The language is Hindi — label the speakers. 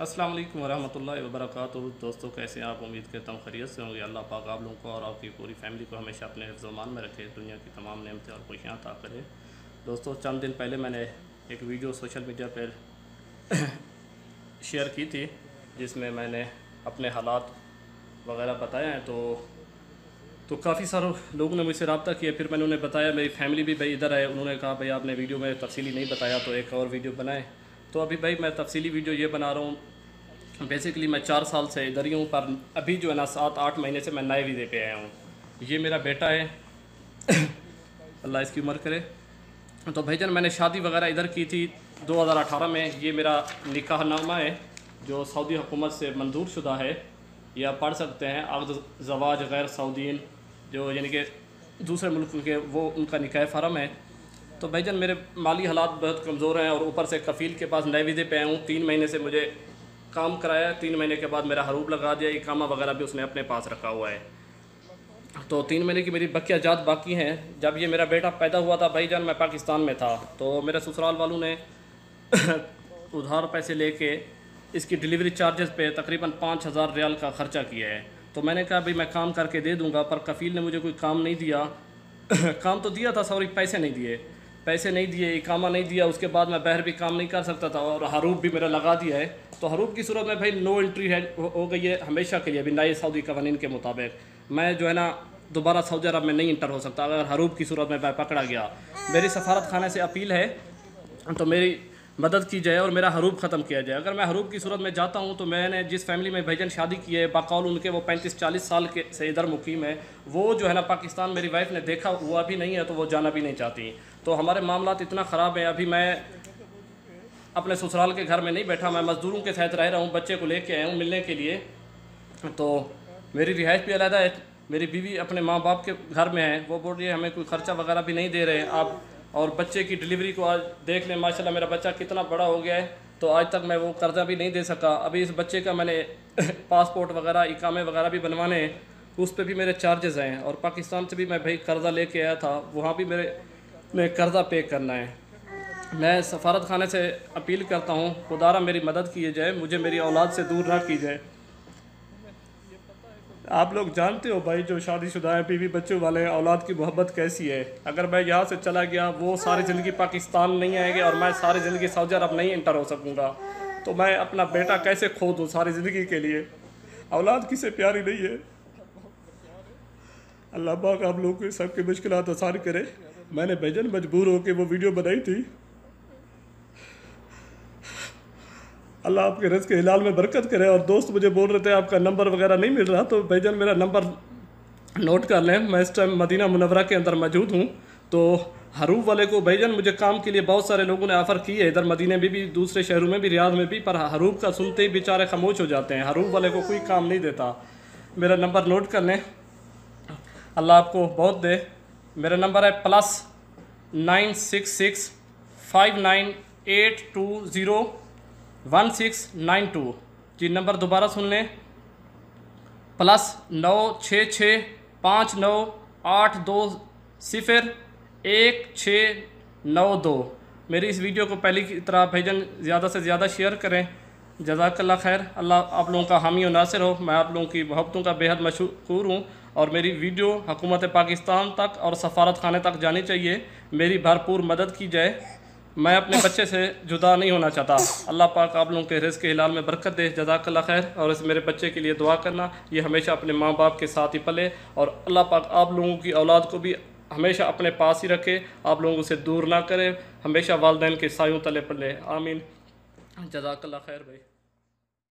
Speaker 1: अस्सलाम वालेकुम वरहमतुल्लाहि वबरकातुहू। दोस्तों, कैसे हैं आप? उम्मीद करता हूँ खैरियत से होंगे। अल्लाह पाक आप लोगों को और आपकी पूरी फैमिली को हमेशा अपने हिफ्ज़-ओ-मान में रखे, दुनिया की तमाम नेमतें और खुशियाँ अता करे। दोस्तों, चंद दिन पहले मैंने एक वीडियो सोशल मीडिया पर शेयर की थी जिसमें मैंने अपने हालात वगैरह बताए हैं। तो काफ़ी सारे लोगों ने मुझसे रब्ता किया। फिर मैंने उन्हें बताया, मेरी फैमिली भी भाई इधर है, उन्होंने कहा भाई आपने वीडियो में तफसीली नहीं बताया तो एक और वीडियो बनाए। तो अभी भाई मैं तफसीली वीडियो ये बना रहा हूँ। बेसिकली मैं 4 साल से इधर ही हूँ, पर अभी जो है ना 7-8 महीने से मैं नए वीज़े पे आया हूँ। ये मेरा बेटा है अल्लाह इसकी उम्र करे। तो भाईजान मैंने शादी वगैरह इधर की थी 2018 में। ये मेरा निकाहनामा है जो सऊदी हुकूमत से मंजूर शुदा है। ये आप पढ़ सकते हैं, अक़्द ज़वाज गैर सऊदीन, जो यानी कि दूसरे मुल्क के, वो उनका निकाह फ़रम है। तो भाईजान मेरे माली हालात बहुत कमज़ोर हैं और ऊपर से कफ़ील के पास नए वीज़े पे आया हूँ। 3 महीने से मुझे काम कराया, 3 महीने के बाद मेरा हरूब लगा दिया। इकामा वगैरह भी उसने अपने पास रखा हुआ है। तो 3 महीने की मेरी बकिया जात बाकी हैं। जब ये मेरा बेटा पैदा हुआ था भाईजान, मैं पाकिस्तान में था। तो मेरे ससुराल वालों ने उधार पैसे लेके इसकी डिलीवरी चार्जेस पे तकरीबन 5000 रियाल का ख़र्चा किया है। तो मैंने कहा भाई मैं काम करके दे दूँगा, पर कफ़ील ने मुझे कोई काम नहीं दिया काम तो दिया था, सॉरी पैसे नहीं दिए, इकामा नहीं दिया। उसके बाद मैं बाहर भी काम नहीं कर सकता था और हरूब भी मेरा लगा दिया है। तो हरूब की सूरत में भाई नो एंट्री है हो गई है हमेशा के लिए। अभी नए सऊदी कवानीन के मुताबिक मैं जो है ना दोबारा सऊदी अरब में नहीं इंटर हो सकता अगर हरूब की सूरत में मैं पकड़ा गया। मेरी सफारत खाने से अपील है तो मेरी मदद की जाए और मेरा हरूब ख़त्म किया जाए। अगर मैं हरूब की सूरत में जाता हूँ तो मैंने जिस फैमिली में भाईजान शादी की है, बाकौल उनके वो 35-40 साल के से इधर मुकीम है। वो जो है ना पाकिस्तान मेरी वाइफ ने देखा हुआ भी नहीं है, तो वो जाना भी नहीं चाहती। तो हमारे मामलात इतना ख़राब है। अभी मैं अपने ससुराल के घर में नहीं बैठा, मैं मज़दूरों के साथ रह रहा हूँ। बच्चे को लेके आया हूँ मिलने के लिए। तो मेरी रिहाइश भी अलग है। मेरी बीवी अपने माँ बाप के घर में है। वो बोल रही है हमें कोई ख़र्चा वगैरह भी नहीं दे रहे आप। और बच्चे की डिलीवरी को आज देख लें, माशाल्लाह मेरा बच्चा कितना बड़ा हो गया है। तो आज तक मैं वो कर्जा भी नहीं दे सका। अभी इस बच्चे का मैंने पासपोर्ट वगैरह, इकामे वगैरह भी बनवाने हैं, उस पर भी मेरे चार्जेस हैं। और पाकिस्तान से भी मैं भाई कर्जा लेके आया था, वहाँ भी मेरे कर्जा पे करना है। मैं सफारत खाने से अपील करता हूँ, खुदारा मेरी मदद की जाए, मुझे मेरी औलाद से दूर ना की जाए। आप लोग जानते हो भाई, जो शादीशुदा है, बीवी बच्चों वाले, औलाद की मोहब्बत कैसी है। अगर मैं यहाँ से चला गया, वो सारी ज़िंदगी पाकिस्तान नहीं आएंगे और मैं सारी ज़िंदगी सऊदी अरब नहीं इंटर हो सकूँगा। तो मैं अपना बेटा कैसे खो दूँ सारी ज़िंदगी के लिए। औलाद किसे प्यारी नहीं है। अल्लाह पाक आप लोगों के सबकी मुश्किलात आसान करे। मैंने भाईजान मजबूर होकर वो वीडियो बनाई थी। अल्लाह आपके रिज़्क़ के हिलाल में बरकत करे। और दोस्त मुझे बोल रहे थे आपका नंबर वगैरह नहीं मिल रहा, तो भाईजान मेरा नंबर नोट कर लें। मैं इस टाइम मदीना मुनव्वरा के अंदर मौजूद हूँ। तो हरूब वाले को भाईजान मुझे काम के लिए बहुत सारे लोगों ने ऑफ़र की है, इधर मदीने में भी, दूसरे शहरों में भी, रियाद में भी, पर हरूब का सुनते ही बेचारे खामोश हो जाते हैं। हरूब वाले को कोई काम नहीं देता। मेरा नंबर नोट कर लें, अल्लाह आपको बहुत दे। मेरा नंबर है +966 598201 692। जी नंबर दोबारा सुन लें, +966 598201 692। मेरी इस वीडियो को पहले की तरह भाईजान ज़्यादा से ज़्यादा शेयर करें। जज़ाकल्लाह खैर। अल्लाह आप लोगों का हामी और नासिर हो। मैं आप लोगों की मोहब्बतों का बेहद मशकूर हूँ और मेरी वीडियो हुकूमत पाकिस्तान तक और सफारत खाने तक जानी चाहिए। मेरी भरपूर मदद की जाए। मैं अपने बच्चे से जुदा नहीं होना चाहता। अल्लाह पाक आप लोगों के रिज़्क़ के हिलाल में बरकत दे। जज़ाकल्लाह खैर। और इस मेरे बच्चे के लिए दुआ करना, ये हमेशा अपने माँ बाप के साथ ही पले और अल्लाह पाक आप लोगों की औलाद को भी हमेशा अपने पास ही रखे, आप लोगों से दूर ना करे, हमेशा वालिदैन के सायों तले पले। आमीन। जज़ाकल्लाह खैर भाई।